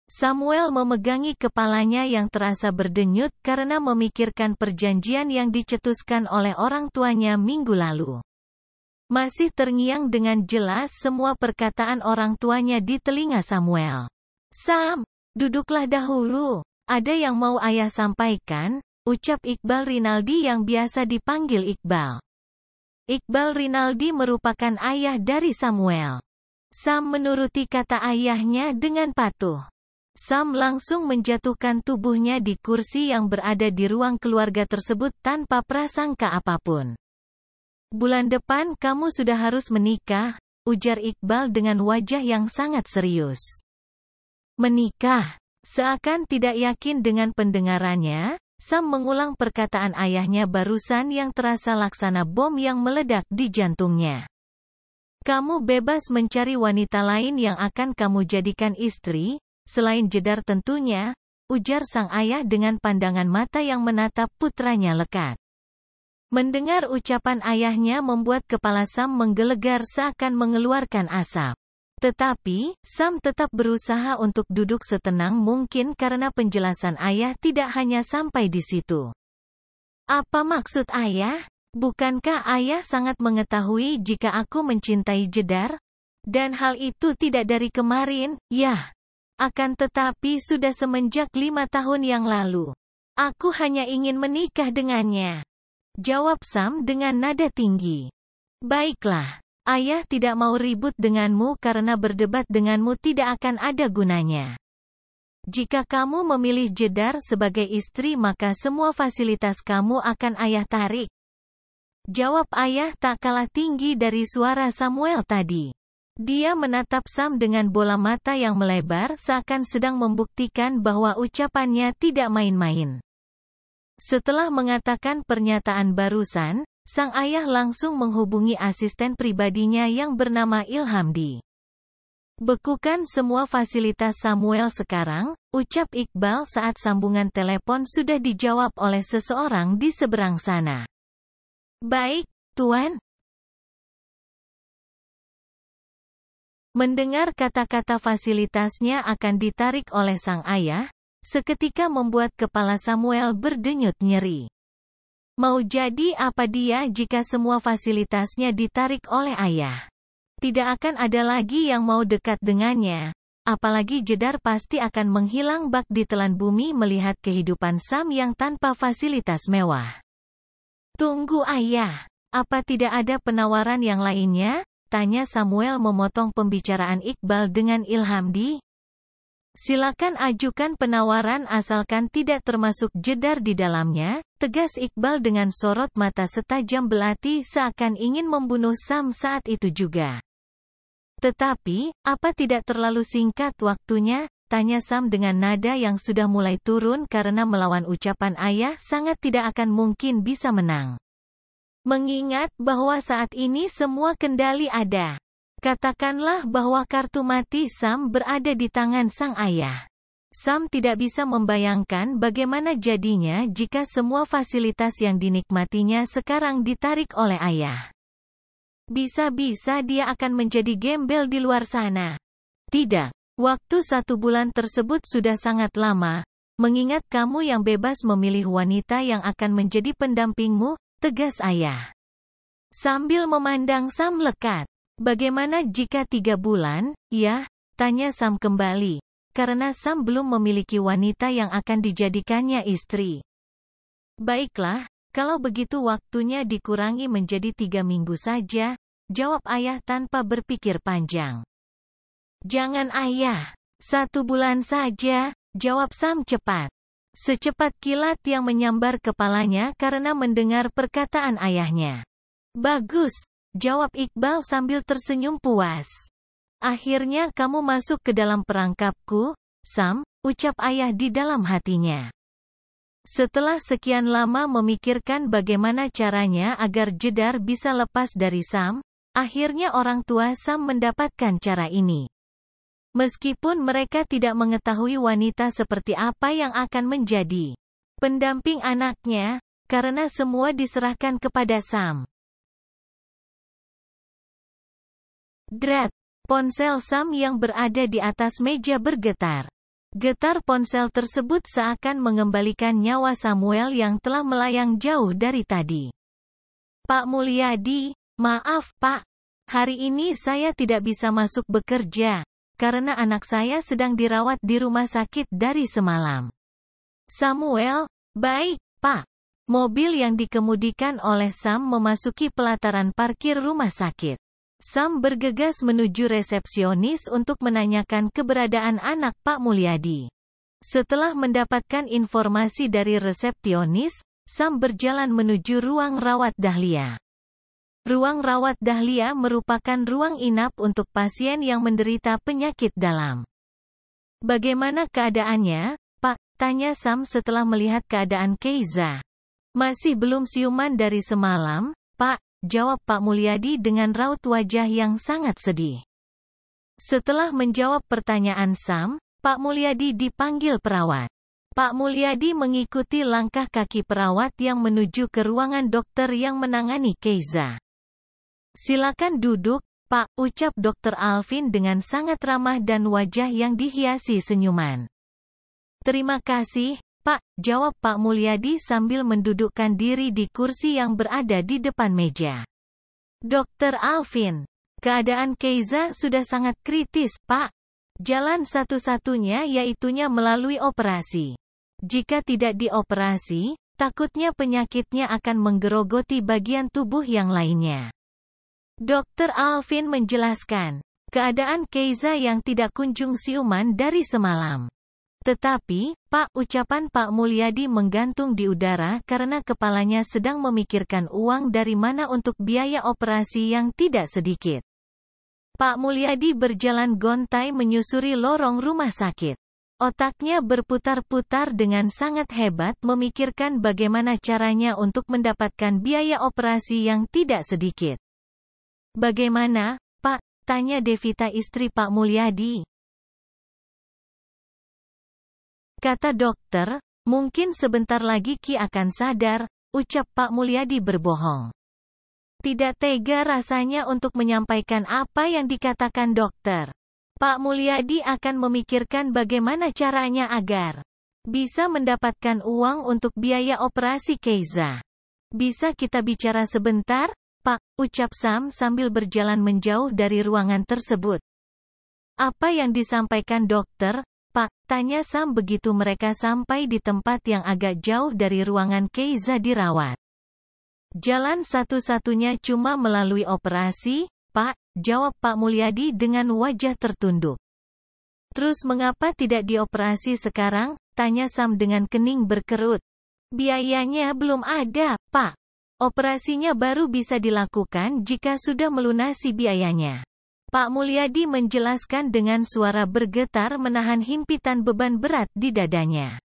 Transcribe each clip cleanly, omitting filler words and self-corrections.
Samuel memegangi kepalanya yang terasa berdenyut karena memikirkan perjanjian yang dicetuskan oleh orang tuanya minggu lalu. Masih terngiang dengan jelas semua perkataan orang tuanya di telinga Samuel. "Sam, duduklah dahulu. Ada yang mau ayah sampaikan," ucap Iqbal Rinaldi yang biasa dipanggil Iqbal. Iqbal Rinaldi merupakan ayah dari Samuel. Sam menuruti kata ayahnya dengan patuh. Sam langsung menjatuhkan tubuhnya di kursi yang berada di ruang keluarga tersebut tanpa prasangka apapun. "Bulan depan kamu sudah harus menikah," ujar Iqbal dengan wajah yang sangat serius. "Menikah?" Seakan tidak yakin dengan pendengarannya, Sam mengulang perkataan ayahnya barusan yang terasa laksana bom yang meledak di jantungnya. "Kamu bebas mencari wanita lain yang akan kamu jadikan istri, selain Jedar tentunya," ujar sang ayah dengan pandangan mata yang menatap putranya lekat. Mendengar ucapan ayahnya membuat kepala Sam menggelegar seakan mengeluarkan asap. Tetapi, Sam tetap berusaha untuk duduk setenang mungkin karena penjelasan ayah tidak hanya sampai di situ. "Apa maksud ayah? Bukankah ayah sangat mengetahui jika aku mencintai Jedar? Dan hal itu tidak dari kemarin, ya? Akan tetapi sudah semenjak 5 tahun yang lalu. Aku hanya ingin menikah dengannya," jawab Sam dengan nada tinggi. "Baiklah. Ayah tidak mau ribut denganmu karena berdebat denganmu tidak akan ada gunanya. Jika kamu memilih Jedar sebagai istri maka semua fasilitas kamu akan ayah tarik," jawab ayah tak kalah tinggi dari suara Samuel tadi. Dia menatap Sam dengan bola mata yang melebar seakan sedang membuktikan bahwa ucapannya tidak main-main. Setelah mengatakan pernyataan barusan, sang ayah langsung menghubungi asisten pribadinya yang bernama Ilhamdi. "Bekukan semua fasilitas Samuel sekarang," ucap Iqbal saat sambungan telepon sudah dijawab oleh seseorang di seberang sana. "Baik, Tuan." Mendengar kata-kata fasilitasnya akan ditarik oleh sang ayah, seketika membuat kepala Samuel berdenyut nyeri. Mau jadi apa dia jika semua fasilitasnya ditarik oleh ayah? Tidak akan ada lagi yang mau dekat dengannya, apalagi Jedar pasti akan menghilang bak di telan bumi melihat kehidupan Sam yang tanpa fasilitas mewah. "Tunggu ayah, apa tidak ada penawaran yang lainnya?" tanya Samuel memotong pembicaraan Iqbal dengan Ilhamdi. "Silakan ajukan penawaran asalkan tidak termasuk Jedar di dalamnya," tegas Iqbal dengan sorot mata setajam belati seakan ingin membunuh Sam saat itu juga. "Tetapi, apa tidak terlalu singkat waktunya?" tanya Sam dengan nada yang sudah mulai turun karena melawan ucapan ayah sangat tidak akan mungkin bisa menang. "Mengingat bahwa saat ini semua kendali ada. Katakanlah bahwa kartu mati Sam berada di tangan sang ayah." Sam tidak bisa membayangkan bagaimana jadinya jika semua fasilitas yang dinikmatinya sekarang ditarik oleh ayah. Bisa-bisa dia akan menjadi gembel di luar sana. "Tidak. Waktu 1 bulan tersebut sudah sangat lama, mengingat kamu yang bebas memilih wanita yang akan menjadi pendampingmu," tegas ayah. Sambil memandang Sam lekat. "Bagaimana jika 3 bulan, ya?" tanya Sam kembali. Karena Sam belum memiliki wanita yang akan dijadikannya istri. "Baiklah, kalau begitu waktunya dikurangi menjadi 3 minggu saja," jawab ayah tanpa berpikir panjang. "Jangan ayah. 1 bulan saja," jawab Sam cepat. Secepat kilat yang menyambar kepalanya karena mendengar perkataan ayahnya. "Bagus," jawab Iqbal sambil tersenyum puas. "Akhirnya kamu masuk ke dalam perangkapku, Sam," ucap ayah di dalam hatinya. Setelah sekian lama memikirkan bagaimana caranya agar Jedar bisa lepas dari Sam, akhirnya orang tua Sam mendapatkan cara ini. Meskipun mereka tidak mengetahui wanita seperti apa yang akan menjadi pendamping anaknya, karena semua diserahkan kepada Sam. Drat! Ponsel Sam yang berada di atas meja bergetar. Getar ponsel tersebut seakan mengembalikan nyawa Samuel yang telah melayang jauh dari tadi. Pak Mulyadi, maaf Pak. Hari ini saya tidak bisa masuk bekerja, karena anak saya sedang dirawat di rumah sakit dari semalam. Samuel, baik, Pak. Mobil yang dikemudikan oleh Sam memasuki pelataran parkir rumah sakit. Sam bergegas menuju resepsionis untuk menanyakan keberadaan anak Pak Mulyadi. Setelah mendapatkan informasi dari resepsionis, Sam berjalan menuju ruang rawat Dahlia. Ruang rawat Dahlia merupakan ruang inap untuk pasien yang menderita penyakit dalam. Bagaimana keadaannya, Pak? Tanya Sam setelah melihat keadaan Keiza. Masih belum siuman dari semalam, Pak, jawab Pak Mulyadi dengan raut wajah yang sangat sedih. Setelah menjawab pertanyaan Sam, Pak Mulyadi dipanggil perawat. Pak Mulyadi mengikuti langkah kaki perawat yang menuju ke ruangan dokter yang menangani Keiza. Silakan duduk, Pak, ucap Dr. Alvin dengan sangat ramah dan wajah yang dihiasi senyuman. Terima kasih, Pak, jawab Pak Mulyadi sambil mendudukkan diri di kursi yang berada di depan meja. Dr. Alvin, keadaan Keiza sudah sangat kritis, Pak. Jalan satu-satunya yaitunya melalui operasi. Jika tidak dioperasi, takutnya penyakitnya akan menggerogoti bagian tubuh yang lainnya. Dr. Alvin menjelaskan, keadaan Keiza yang tidak kunjung siuman dari semalam. Tetapi, Pak, ucapan Pak Mulyadi menggantung di udara karena kepalanya sedang memikirkan uang dari mana untuk biaya operasi yang tidak sedikit. Pak Mulyadi berjalan gontai menyusuri lorong rumah sakit. Otaknya berputar-putar dengan sangat hebat memikirkan bagaimana caranya untuk mendapatkan biaya operasi yang tidak sedikit. Bagaimana, Pak? Tanya Devita istri Pak Mulyadi. Kata dokter, mungkin sebentar lagi Ki akan sadar, ucap Pak Mulyadi berbohong. Tidak tega rasanya untuk menyampaikan apa yang dikatakan dokter. Pak Mulyadi akan memikirkan bagaimana caranya agar bisa mendapatkan uang untuk biaya operasi Keiza. Bisa kita bicara sebentar, Pak, ucap Sam sambil berjalan menjauh dari ruangan tersebut. Apa yang disampaikan dokter, Pak? Tanya Sam begitu mereka sampai di tempat yang agak jauh dari ruangan Keiza dirawat. Jalan satu-satunya cuma melalui operasi, Pak, jawab Pak Mulyadi dengan wajah tertunduk. Terus mengapa tidak dioperasi sekarang? Tanya Sam dengan kening berkerut. Biayanya belum ada, Pak. Operasinya baru bisa dilakukan jika sudah melunasi biayanya. Pak Mulyadi menjelaskan dengan suara bergetar menahan himpitan beban berat di dadanya.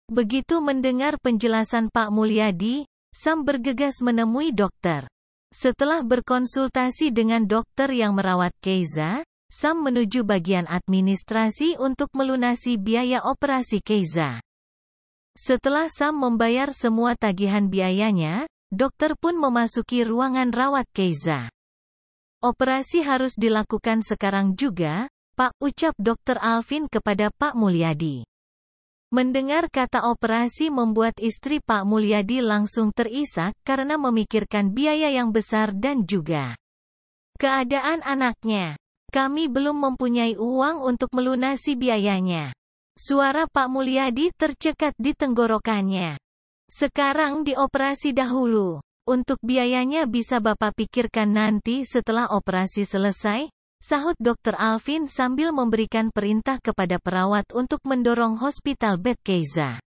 Begitu mendengar penjelasan Pak Mulyadi, Sam bergegas menemui dokter. Setelah berkonsultasi dengan dokter yang merawat Keiza, Sam menuju bagian administrasi untuk melunasi biaya operasi Keiza. Setelah Sam membayar semua tagihan biayanya, dokter pun memasuki ruangan rawat Keiza. Operasi harus dilakukan sekarang juga, Pak, ucap Dr. Alvin kepada Pak Mulyadi. Mendengar kata operasi membuat istri Pak Mulyadi langsung terisak karena memikirkan biaya yang besar dan juga keadaan anaknya. Kami belum mempunyai uang untuk melunasi biayanya. Suara Pak Mulyadi tercekat di tenggorokannya. Sekarang dioperasi dahulu. Untuk biayanya bisa Bapak pikirkan nanti setelah operasi selesai, sahut Dr. Alvin sambil memberikan perintah kepada perawat untuk mendorong hospital bed Keiza.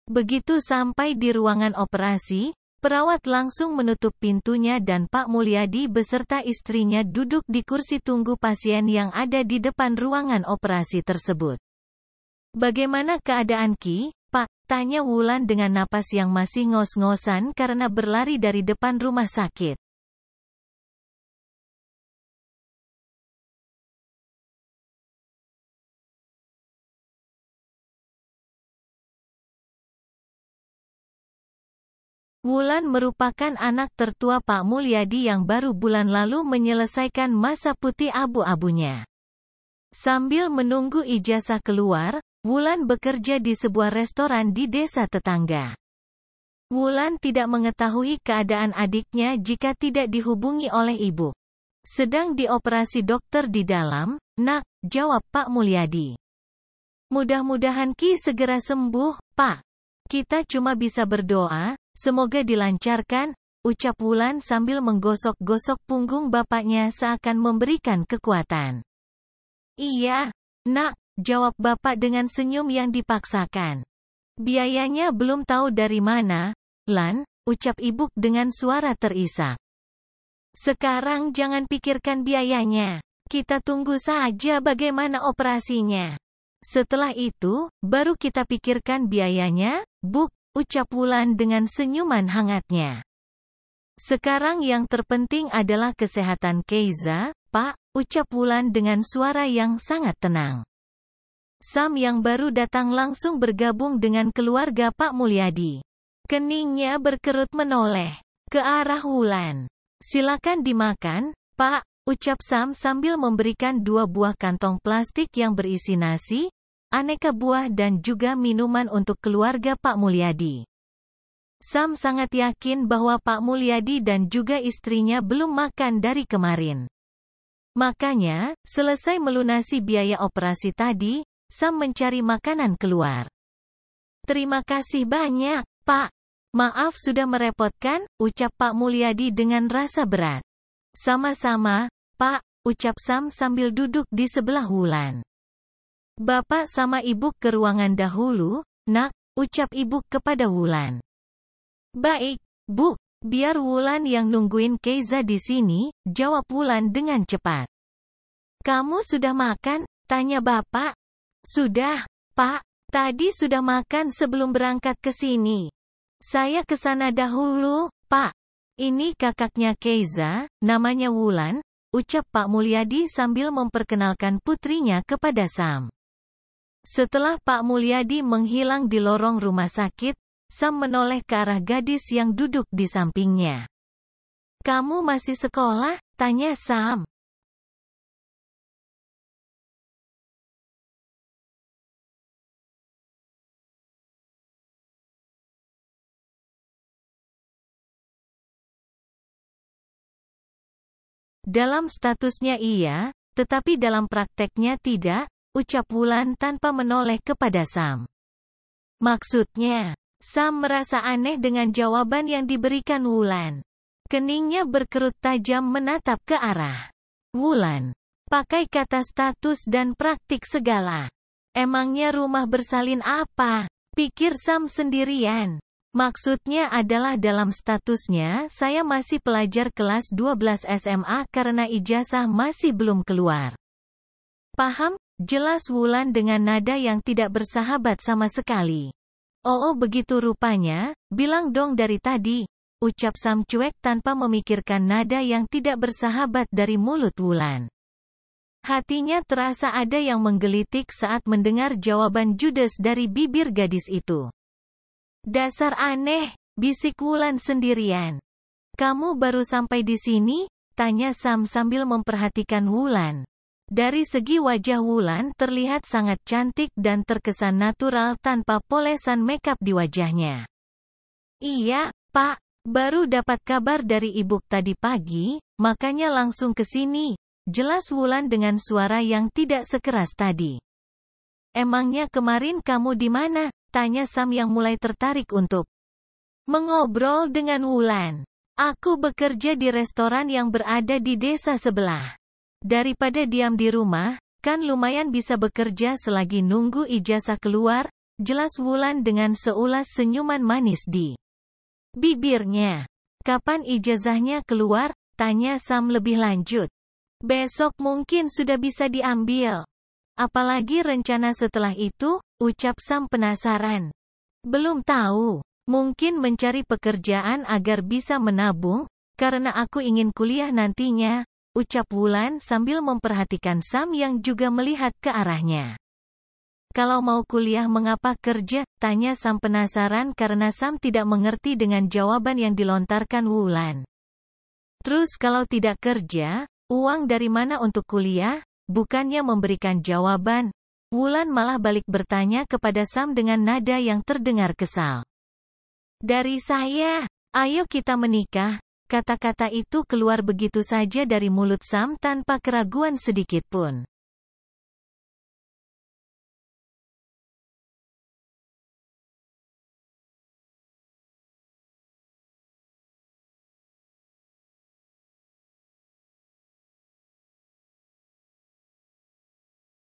Begitu sampai di ruangan operasi, perawat langsung menutup pintunya dan Pak Mulyadi beserta istrinya duduk di kursi tunggu pasien yang ada di depan ruangan operasi tersebut. Bagaimana keadaan Ki, Pak? Tanya Wulan dengan napas yang masih ngos-ngosan karena berlari dari depan rumah sakit. Wulan merupakan anak tertua Pak Mulyadi yang baru bulan lalu menyelesaikan masa putih abu-abunya. Sambil menunggu ijazah keluar, Wulan bekerja di sebuah restoran di desa tetangga. Wulan tidak mengetahui keadaan adiknya jika tidak dihubungi oleh ibu. Sedang dioperasi dokter di dalam, "Nak," jawab Pak Mulyadi. "Mudah-mudahan Ki segera sembuh, Pak. Kita cuma bisa berdoa, semoga dilancarkan," ucap Wulan sambil menggosok-gosok punggung bapaknya seakan memberikan kekuatan. "Iya, Nak," jawab bapak dengan senyum yang dipaksakan. "Biayanya belum tahu dari mana, Lan," ucap ibu dengan suara terisak. "Sekarang jangan pikirkan biayanya. Kita tunggu saja bagaimana operasinya. Setelah itu, baru kita pikirkan biayanya, Buk," ucap Wulan dengan senyuman hangatnya. "Sekarang yang terpenting adalah kesehatan Keiza, Pak," ucap Wulan dengan suara yang sangat tenang. Sam yang baru datang langsung bergabung dengan keluarga Pak Mulyadi. Keningnya berkerut menoleh ke arah Wulan. "Silakan dimakan, Pak," ucap Sam sambil memberikan 2 buah kantong plastik yang berisi nasi, aneka buah dan juga minuman untuk keluarga Pak Mulyadi. Sam sangat yakin bahwa Pak Mulyadi dan juga istrinya belum makan dari kemarin. Makanya, selesai melunasi biaya operasi tadi, Sam mencari makanan keluar. "Terima kasih banyak, Pak. Maaf sudah merepotkan," ucap Pak Mulyadi dengan rasa berat. "Sama-sama, Pak," ucap Sam sambil duduk di sebelah Wulan. "Bapak sama Ibu ke ruangan dahulu, Nak," ucap Ibu kepada Wulan. "Baik, Bu, biar Wulan yang nungguin Keiza di sini," jawab Wulan dengan cepat. "Kamu sudah makan?" tanya bapak. "Sudah, Pak. Tadi sudah makan sebelum berangkat ke sini. Saya ke sana dahulu, Pak. Ini kakaknya Keiza, namanya Wulan," ucap Pak Mulyadi sambil memperkenalkan putrinya kepada Sam. Setelah Pak Mulyadi menghilang di lorong rumah sakit, Sam menoleh ke arah gadis yang duduk di sampingnya. "Kamu masih sekolah?" tanya Sam. Dalam statusnya iya, tetapi dalam prakteknya tidak, ucap Wulan tanpa menoleh kepada Sam. "Maksudnya?" Sam merasa aneh dengan jawaban yang diberikan Wulan. Keningnya berkerut tajam menatap ke arah Wulan. "Pakai kata status dan praktik segala. Emangnya rumah bersalin apa?" pikir Sam sendirian. "Maksudnya adalah dalam statusnya saya masih pelajar kelas 12 SMA karena ijazah masih belum keluar." "Paham," jelas Wulan dengan nada yang tidak bersahabat sama sekali. "Oh begitu rupanya, bilang dong dari tadi," ucap Sam cuek tanpa memikirkan nada yang tidak bersahabat dari mulut Wulan. Hatinya terasa ada yang menggelitik saat mendengar jawaban judes dari bibir gadis itu. "Dasar aneh," bisik Wulan sendirian. "Kamu baru sampai di sini?" tanya Sam sambil memperhatikan Wulan. Dari segi wajah Wulan terlihat sangat cantik dan terkesan natural tanpa polesan makeup di wajahnya. "Iya, Pak. Baru dapat kabar dari Ibu tadi pagi, makanya langsung ke sini," jelas Wulan dengan suara yang tidak sekeras tadi. "Emangnya kemarin kamu di mana?" tanya Sam yang mulai tertarik untuk mengobrol dengan Wulan. "Aku bekerja di restoran yang berada di desa sebelah. Daripada diam di rumah, kan lumayan bisa bekerja selagi nunggu ijazah keluar," jelas Wulan dengan seulas senyuman manis di bibirnya. "Kapan ijazahnya keluar?" tanya Sam lebih lanjut. "Besok mungkin sudah bisa diambil. Apalagi rencana setelah itu?" ucap Sam penasaran. "Belum tahu. Mungkin mencari pekerjaan agar bisa menabung, karena aku ingin kuliah nantinya," ucap Wulan sambil memperhatikan Sam yang juga melihat ke arahnya. "Kalau mau kuliah mengapa kerja?" tanya Sam penasaran karena Sam tidak mengerti dengan jawaban yang dilontarkan Wulan. "Terus kalau tidak kerja, uang dari mana untuk kuliah?" Bukannya memberikan jawaban, Wulan malah balik bertanya kepada Sam dengan nada yang terdengar kesal. Dari saya, ayo kita menikah. Kata-kata itu keluar begitu saja dari mulut Sam tanpa keraguan sedikit pun.